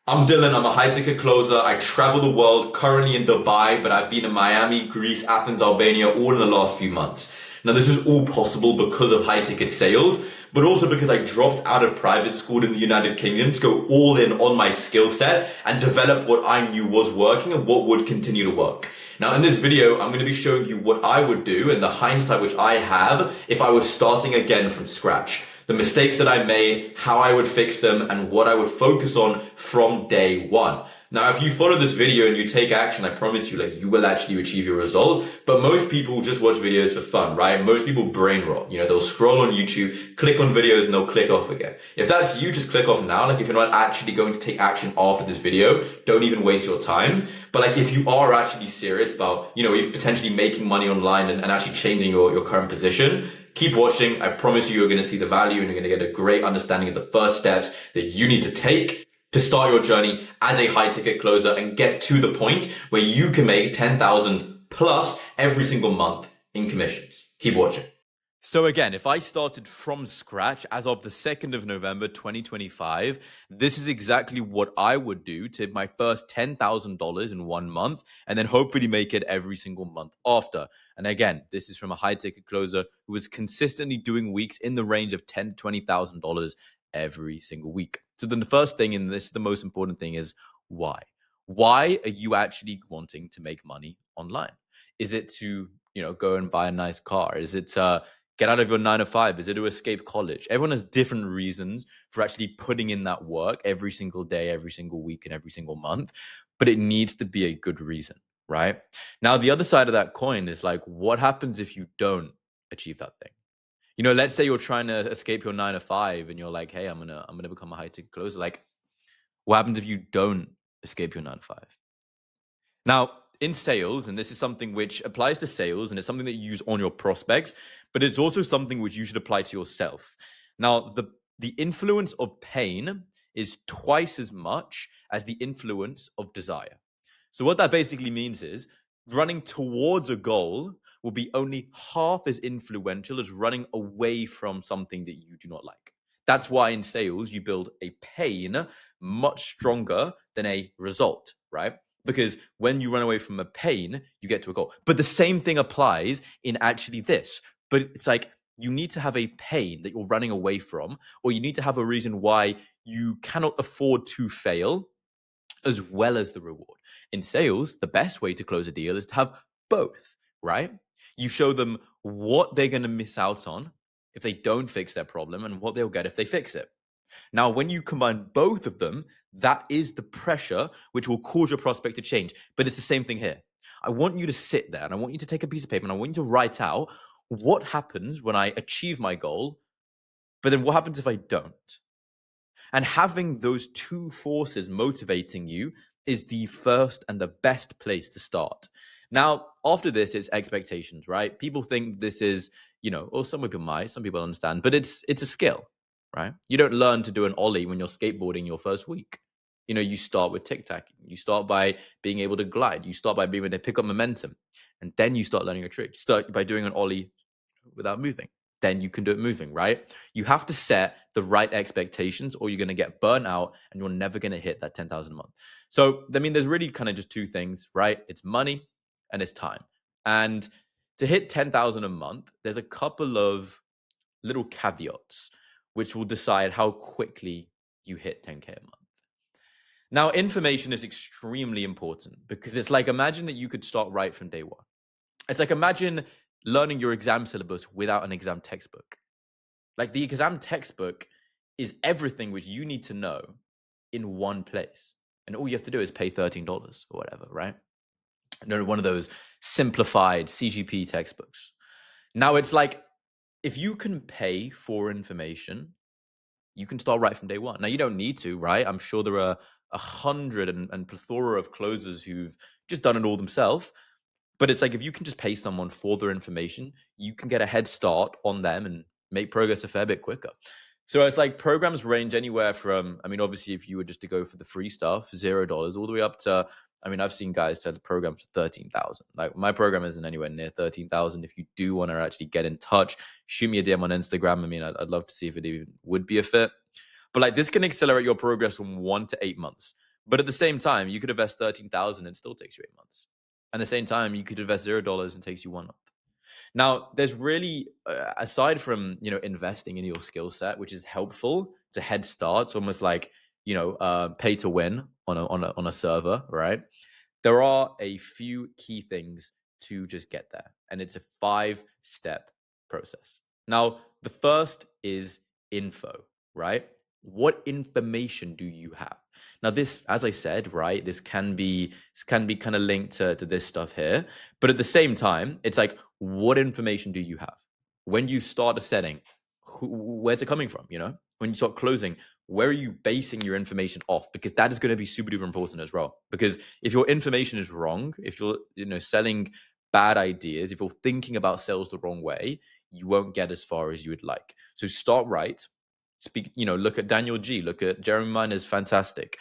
I'm Dylan. I'm a high ticket closer. I travel the world, currently in Dubai, but I've been in Miami, Greece, Athens, Albania, all in the last few months. Now, this is all possible because of high ticket sales, but also because I dropped out of private school in the United Kingdom to go all in on my skill set and develop what I knew was working and what would continue to work. Now, in this video, I'm going to be showing you what I would do and the hindsight which I have if I was starting again from scratch. The mistakes that I made, how I would fix them, and what I would focus on from day one. Now, if you follow this video and you take action, I promise you, you will actually achieve your result. But most people just watch videos for fun, right? Most people brain rot. They'll scroll on YouTube, click on videos, and they'll click off again. If that's you, just click off now. If you're not actually going to take action after this video, don't even waste your time. But if you are actually serious about, potentially making money online and actually changing your current position, keep watching. I promise you're going to see the value and you're going to get a great understanding of the first steps that you need to take to start your journey as a high ticket closer and get to the point where you can make 10,000 plus every single month in commissions. Keep watching. So again, if I started from scratch as of the 2nd of November, 2025, this is exactly what I would do to hit my first $10,000 in 1 month and then hopefully make it every single month after. And again, this is from a high ticket closer who is consistently doing weeks in the range of $10,000 to $20,000 every single week. So then the first thing, and this is the most important thing, is why? Why are you actually wanting to make money online? Is it to, go and buy a nice car? Is it get out of your 9 to 5? Is it to escape college? Everyone has different reasons for actually putting in that work every single day, every single week, and every single month. But it needs to be a good reason, right? Now, the other side of that coin is what happens if you don't achieve that thing? Let's say you're trying to escape your 9 to 5 and you're like, hey, I'm gonna become a high ticket closer. What happens if you don't escape your 9 to 5? Now, in sales, and this is something which applies to sales and it's something that you use on your prospects, but it's also something which you should apply to yourself. Now, the influence of pain is twice as much as the influence of desire. So what that basically means is running towards a goal will be only half as influential as running away from something that you do not like. That's why in sales, you build a pain much stronger than a result, right? Because when you run away from a pain, you get to a goal. But the same thing applies in actually this. But it's you need to have a pain that you're running away from, or you need to have a reason why you cannot afford to fail, as well as the reward. In sales, the best way to close a deal is to have both, right? You show them what they're going to miss out on if they don't fix their problem and what they'll get if they fix it. Now, when you combine both of them, that is the pressure which will cause your prospect to change. But it's the same thing here. I want you to sit there and I want you to take a piece of paper and I want you to write out what happens when I achieve my goal, but then what happens if I don't? And having those two forces motivating you is the first and the best place to start. Now, after this, it's expectations, right? People think this is, or some people might, some people understand, but it's a skill, right? You don't learn to do an ollie when you're skateboarding your first week. You start with tic-tacking. You start by being able to glide. You start by being able to pick up momentum. And then you start learning a trick. You start by doing an ollie without moving. Then you can do it moving, right? You have to set the right expectations or you're going to get burnt out and you're never going to hit that 10,000 a month. So, there's really kind of just two things, right? It's money and it's time. And to hit 10,000 a month, there's a couple of little caveats which will decide how quickly you hit 10K a month. Now, information is extremely important because it's imagine that you could start right from day one. It's imagine learning your exam syllabus without an exam textbook. The exam textbook is everything which you need to know in one place. And all you have to do is pay $13 or whatever, right? One of those simplified CGP textbooks. Now it's if you can pay for information, you can start right from day one. Now you don't need to, right? I'm sure there are 100 and plethora of closers who've just done it all themselves. But it's if you can just pay someone for their information, you can get a head start on them and make progress a fair bit quicker. So it's programs range anywhere from, obviously, if you were just to go for the free stuff, $0, all the way up to, I've seen guys sell the program for 13,000. My program isn't anywhere near 13,000. If you do want to actually get in touch, shoot me a DM on Instagram. I'd love to see if it even would be a fit. But this can accelerate your progress from 1 to 8 months. But at the same time, you could invest 13,000 and it still takes you 8 months. And at the same time, you could invest $0 and it takes you 1 month. Now, there's really, aside from investing in your skill set, which is helpful to head start, it's almost like pay to win on a server, right? There are a few key things to just get there, and it's a 5-step process. Now, the first is info, right? What information do you have? Now, this, as I said, right, this can be kind of linked to this stuff here, but at the same time, it's like, what information do you have? When you start a setting, where's it coming from? When you start closing, where are you basing your information off? Because that is going to be super duper important as well. Because if your information is wrong, if you're selling bad ideas, if you're thinking about sales the wrong way, you won't get as far as you would like. So start right. Look at Daniel G. Look at Jeremy Miner's fantastic.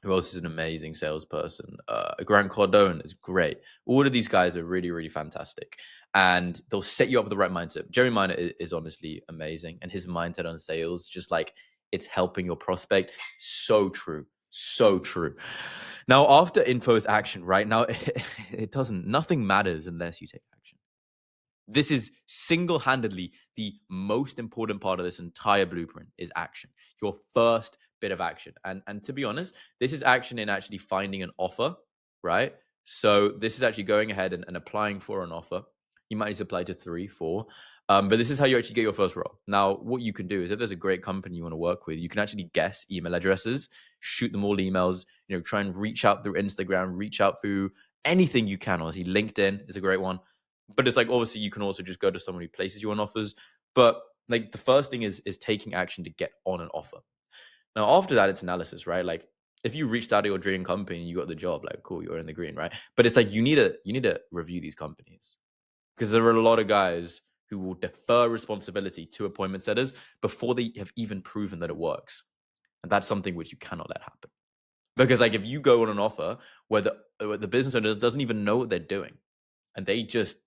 Who else is an amazing salesperson? Grant Cardone is great. All of these guys are really, really fantastic. And they'll set you up with the right mindset. Jeremy Miner is honestly amazing. And his mindset on sales, just like it's helping your prospect. So true. So true. Now, after info is action, right? Now, nothing matters unless you take action. This is single-handedly the most important part of this entire blueprint is action. Your first bit of action. And to be honest, this is action in actually finding an offer, right? So this is actually going ahead and applying for an offer. You might need to apply to 3, 4. But this is how you actually get your first role. Now, what you can do is if there's a great company you want to work with, you can actually guess email addresses, shoot them all emails, try and reach out through Instagram, reach out through anything you can. Honestly, LinkedIn is a great one. But it's like, obviously, you can also just go to someone who places you on offers. But like the first thing is taking action to get on an offer. Now, after that, it's analysis, right? Like if you reached out to your dream company and you got the job, like cool, you're in the green, right? But it's like you need to review these companies because there are a lot of guys who will defer responsibility to appointment setters before they have even proven that it works. And that's something which you cannot let happen. Because like if you go on an offer where the business owner doesn't even know what they're doing, and they just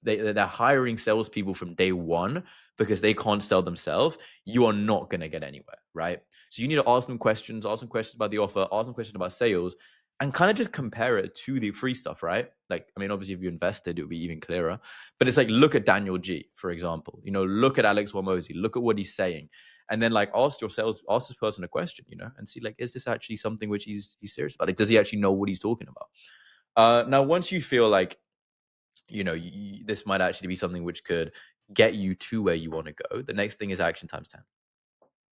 they're hiring salespeople from day one because they can't sell themselves, you are not going to get anywhere, right? So you need to ask them questions about the offer, ask them questions about sales, and kind of just compare it to the free stuff, right? Like, I mean, obviously, if you invested, it would be even clearer. But it's like, look at Daniel G, for example. Look at Alex Hormozi, look at what he's saying, and then like ask this person a question, and see like, is this actually something which he's serious about? Like, does he actually know what he's talking about? Now, once you feel like this might actually be something which could get you to where you want to go, the next thing is action times 10.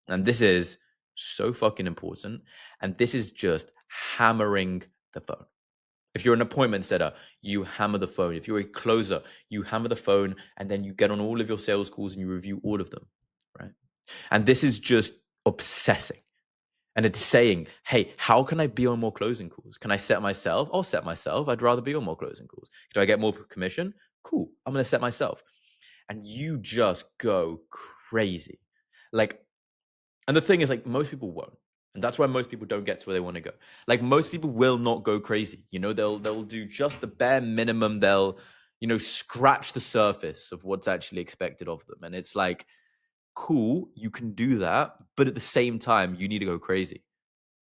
And this is so fucking important. And this is just hammering the phone. If you're an appointment setter, you hammer the phone. If you're a closer, you hammer the phone, and then you get on all of your sales calls and you review all of them, right? And this is just obsessing. And it's saying, hey, how can I be on more closing calls? Can I set myself? I'll set myself. I'd rather be on more closing calls. Do I get more commission? Cool. I'm going to set myself. And you just go crazy. Like, and the thing is, like, most people won't. And that's why most people don't get to where they want to go. Like, most people will not go crazy. They'll do just the bare minimum. They'll, scratch the surface of what's actually expected of them. And it's like, cool, you can do that. But at the same time, you need to go crazy.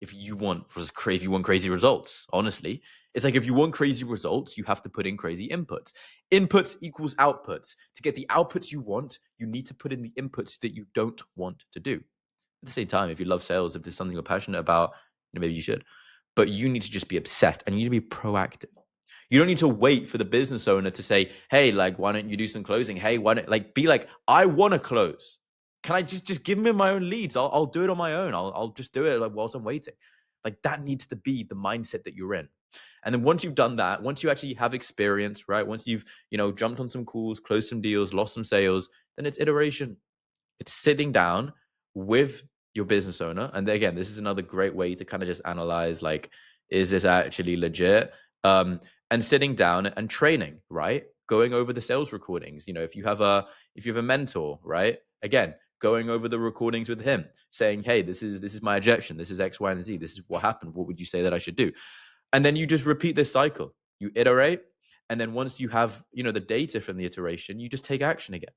If you want crazy results, honestly, it's like if you want crazy results, you have to put in crazy inputs. Inputs equals outputs. To get the outputs you want, you need to put in the inputs that you don't want to do. At the same time, if you love sales, if there's something you're passionate about, maybe you should. But you need to just be obsessed and you need to be proactive. You don't need to wait for the business owner to say, hey, like, why don't you do some closing? Hey, why don't, like, be like, I want to close. Can I just give me my own leads? I'll do it on my own. I'll just do it like whilst I'm waiting. Like that needs to be the mindset that you're in. And then once you've done that, once you actually have experience, right? Once you've, jumped on some calls, closed some deals, lost some sales, then it's iteration. It's sitting down with your business owner. And again, this is another great way to kind of just analyze, like, is this actually legit? And sitting down and training, right? Going over the sales recordings. If you have a mentor, right? Again, going over the recordings with him, saying, hey, this is my objection. This is X, Y, and Z. This is what happened. What would you say that I should do? And then you just repeat this cycle. You iterate. And then once you have, the data from the iteration, you just take action again.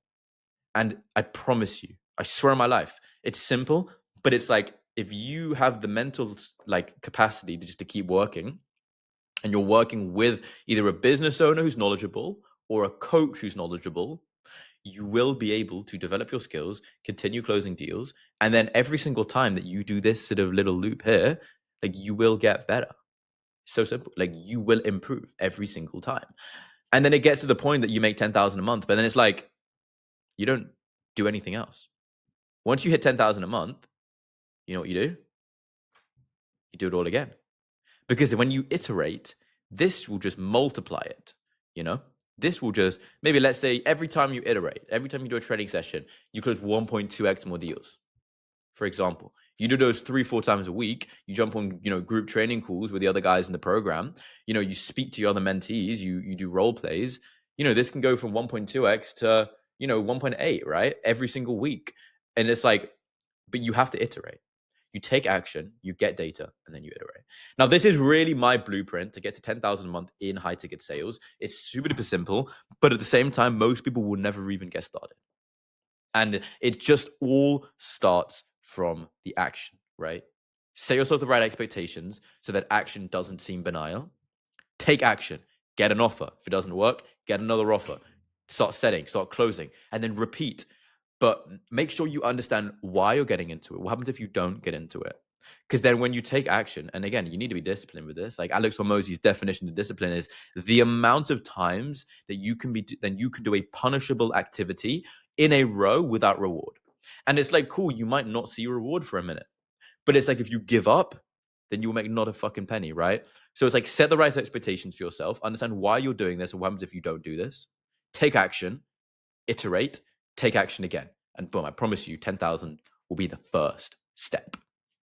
And I promise you, I swear on my life, it's simple, but it's like if you have the mental like capacity to just to keep working, and you're working with either a business owner who's knowledgeable or a coach who's knowledgeable, you will be able to develop your skills, continue closing deals, and then every single time that you do this sort of little loop here, like you will get better. So simple. Like you will improve every single time. And then it gets to the point that you make 10,000 a month, but then it's like you don't do anything else. Once you hit 10,000 a month, you know what you do? You do it all again. Because when you iterate, this will just multiply it, you know? This will just, maybe let's say every time you iterate, every time you do a trading session, you close 1.2x more deals. For example, you do those 3-4 times a week, you jump on, group training calls with the other guys in the program, you speak to your other mentees, you do role plays, this can go from 1.2x to, 1.8, right? Every single week. And it's like, but you have to iterate. You take action, you get data, and then you iterate. Now, this is really my blueprint to get to 10,000 a month in high ticket sales. It's super duper simple, but at the same time, most people will never even get started. And it just all starts from the action, right? Set yourself the right expectations so that action doesn't seem banal. Take action, get an offer. If it doesn't work, get another offer. Start setting, start closing, and then repeat. But make sure you understand why you're getting into it. What happens if you don't get into it? Because then when you take action, and again, you need to be disciplined with this. Like Alex Hormozi's definition of discipline is the amount of times that you can do a punishable activity in a row without reward. And it's like, cool, you might not see reward for a minute, but it's like if you give up, then you'll make not a fucking penny, right? So it's like set the right expectations for yourself, understand why you're doing this, and what happens if you don't do this. Take action, iterate, take action again. And boom, I promise you 10,000 will be the first step.